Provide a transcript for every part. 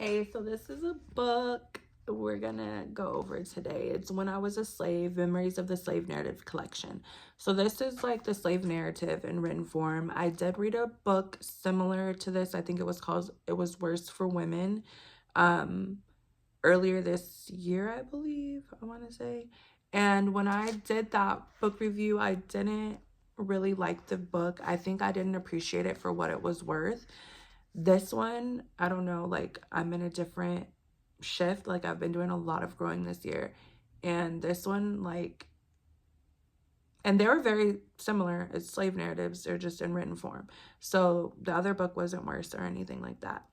Hey, so this is a book we're gonna go over today. It's When I Was a Slave, Memoirs of the Slave Narrative Collection. So this is like the slave narrative in written form. I did read a book similar to this. I think it was Worse for Women, um, earlier this year, I believe, I want to say. And when I did that book review, I didn't really like the book. I think I didn't appreciate it for what it was worth. This one, I don't know, like I'm in a different shift. Like I've been doing a lot of growing this year. And this one, and they were very similar as slave narratives. They're just in written form. So the other book wasn't worse or anything like that.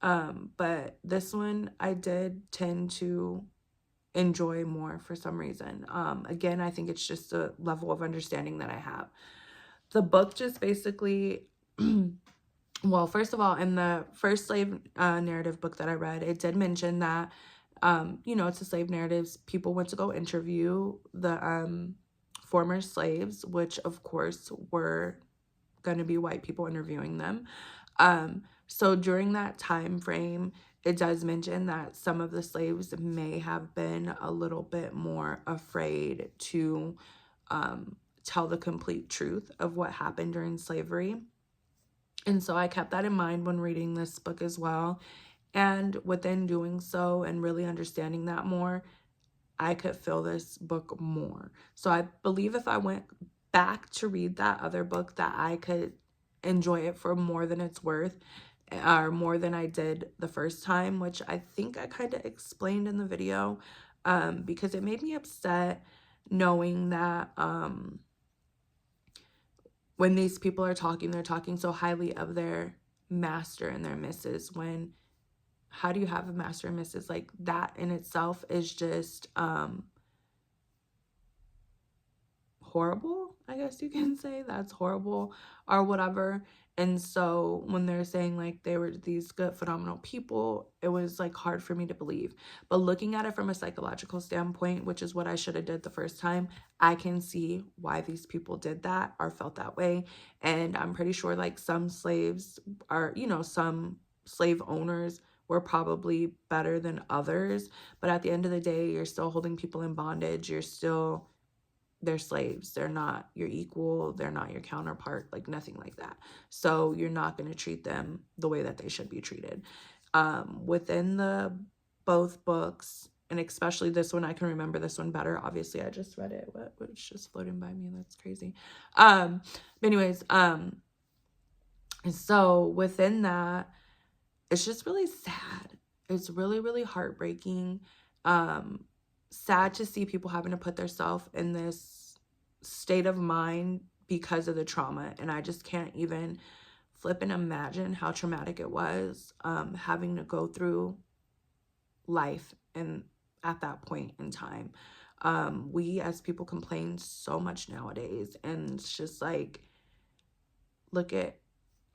But this one I did tend to enjoy more for some reason. Again, I think it's just a level of understanding that I have. The book just basically well, first of all, in the first slave narrative book that I read, it did mention that, it's a slave narratives. People went to go interview the former slaves, which of course were going to be white people interviewing them. So during that time frame, it does mention that some of the slaves may have been a little bit more afraid to tell the complete truth of what happened during slavery. And so I kept that in mind when reading this book as well. And within doing so and really understanding that more, I could feel this book more. So I believe if I went back to read that other book, that I could enjoy it for more than it's worth, or more than I did the first time, which I think I kind of explained in the video, because it made me upset knowing that when these people are talking, they're talking so highly of their master and their missus, when how do you have a master and missus? Like that in itself is just horrible, I guess you can say. That's horrible or whatever. And so when they're saying like they were these good phenomenal people, it was like hard for me to believe. But looking at it from a psychological standpoint, which is what I should have did the first time, I can see why these people did that or felt that way. And I'm pretty sure like some slaves are, some slave owners were probably better than others, but at the end of the day, you're still holding people in bondage. They're slaves. They're not your equal. They're not your counterpart, like nothing like that. So you're not going to treat them the way that they should be treated. Within the both books, and especially this one, I can remember this one better. Obviously, I just read it. What was just floating by me? That's crazy. But anyways, so within that, it's just really sad. It's really, really heartbreaking. Sad to see people having to put themselves in this state of mind because of the trauma. And I just can't even flip and imagine how traumatic it was, having to go through life and at that point in time. We as people complain so much nowadays, and it's just like, look at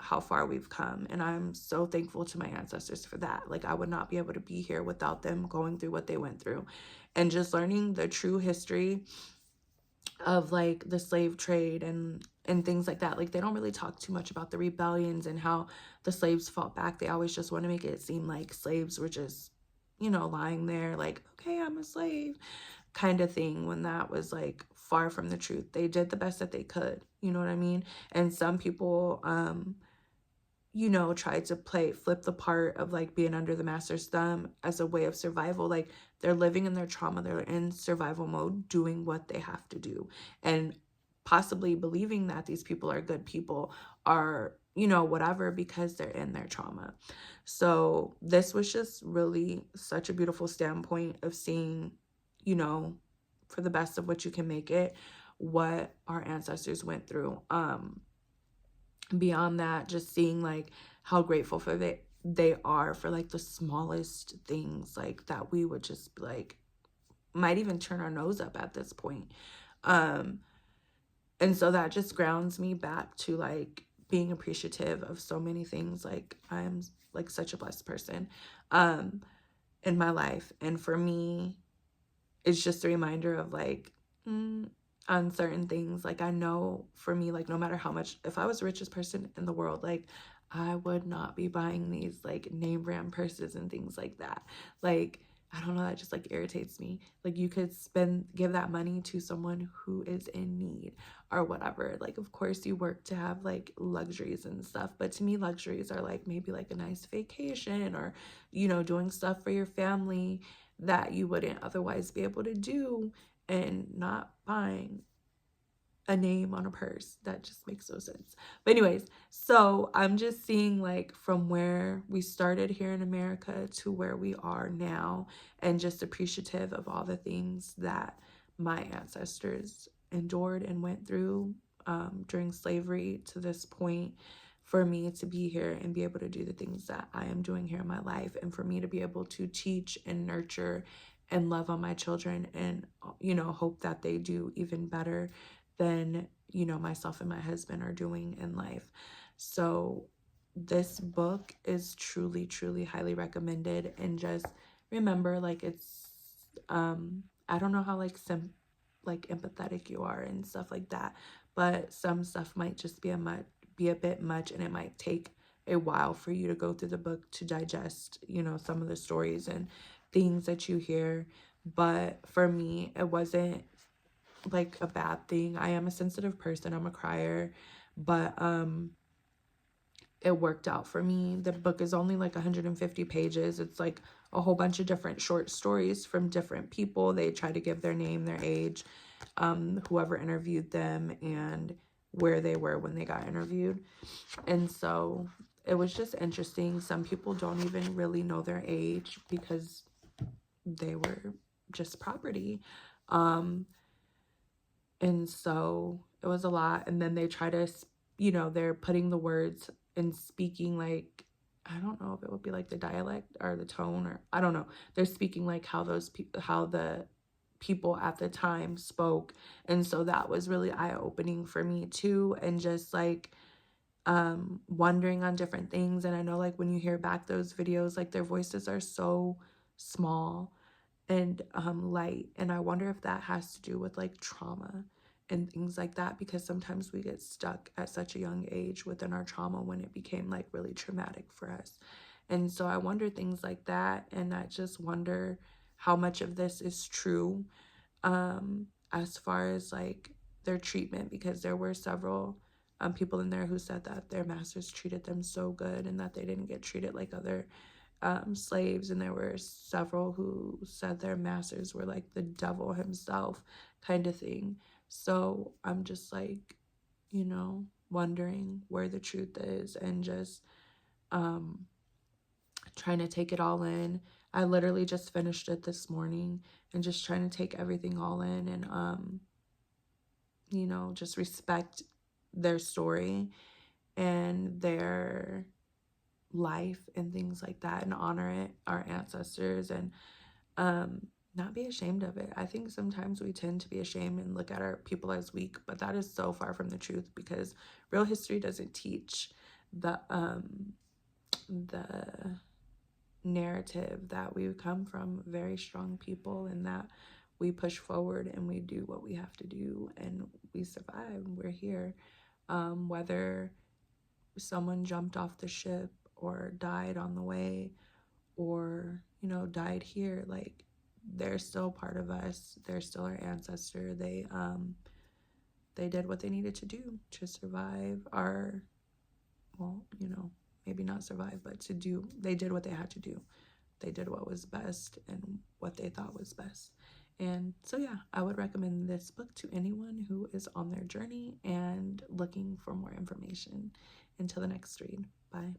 how far we've come, and I'm so thankful to my ancestors for that. Like I would not be able to be here without them going through what they went through, and just learning the true history of like the slave trade and things like that. Like they don't really talk too much about the rebellions and how the slaves fought back. They always just want to make it seem like slaves were just, lying there like, okay, I'm a slave kind of thing, when that was like far from the truth. They did the best that they could, you know what I mean? And some people tried to flip the part of like being under the master's thumb as a way of survival. Like they're living in their trauma, they're in survival mode, doing what they have to do, and possibly believing that these people are good people, are, whatever, because they're in their trauma. So this was just really such a beautiful standpoint of seeing, for the best of what you can make it, what our ancestors went through. Beyond that, just seeing like how grateful for they are for like the smallest things, like that we would just like might even turn our nose up at this point. And so that just grounds me back to like being appreciative of so many things. Like I'm like such a blessed person in my life, and for me it's just a reminder of like on certain things. Like I know for me, like no matter how much, if I was the richest person in the world, like I would not be buying these like name brand purses and things like that. Like, I don't know, that just like irritates me. Like, you could give that money to someone who is in need or whatever. Like, of course you work to have like luxuries and stuff, but to me luxuries are like maybe like a nice vacation, or, you know, doing stuff for your family that you wouldn't otherwise be able to do, and not buying a name on a purse. That just makes no sense. But anyways, so I'm just seeing like from where we started here in America to where we are now, and just appreciative of all the things that my ancestors endured and went through during slavery to this point, for me to be here and be able to do the things that I am doing here in my life, and for me to be able to teach and nurture and love on my children, and, you know, hope that they do even better than, you know, myself and my husband are doing in life. So this book is truly, truly highly recommended. And just remember, like, it's I don't know how like empathetic you are and stuff like that, but some stuff might just be a bit much, and it might take a while for you to go through the book to digest, you know, some of the stories and things that you hear. But for me, it wasn't like a bad thing. I am a sensitive person. I'm a crier, but it worked out for me. The book is only like 150 pages. It's like a whole bunch of different short stories from different people. They try to give their name, their age, whoever interviewed them, and where they were when they got interviewed. And so it was just interesting. Some people don't even really know their age because they were just property. And so it was a lot. And then they try to, you know, they're putting the words and speaking like, I don't know if it would be like the dialect or the tone, or I don't know. They're speaking like how how the people at the time spoke. And so that was really eye-opening for me too. And just like wondering on different things. And I know like when you hear back those videos, like their voices are so small and light, and I wonder if that has to do with like trauma and things like that, because sometimes we get stuck at such a young age within our trauma when it became like really traumatic for us. And so I wonder things like that, and I just wonder how much of this is true, as far as like their treatment, because there were several people in there who said that their masters treated them so good and that they didn't get treated like other slaves. And there were several who said their masters were like the devil himself, kind of thing. So I'm just like, you know, wondering where the truth is, and just trying to take it all in. I literally just finished it this morning, and just trying to take everything all in, and you know, just respect their story and their life and things like that, and honor it, our ancestors, and not be ashamed of it. I think sometimes we tend to be ashamed and look at our people as weak, but that is so far from the truth, because real history doesn't teach the narrative that we come from very strong people, and that we push forward and we do what we have to do, and we survive. We're here, whether someone jumped off the ship or died on the way, or, you know, died here. Like, they're still part of us. They're still our ancestor. They did what they needed to do to survive our, well, you know, maybe not survive, but to do, they did what they had to do. They did what was best and what they thought was best. And so yeah, I would recommend this book to anyone who is on their journey and looking for more information. Until the next read. Bye.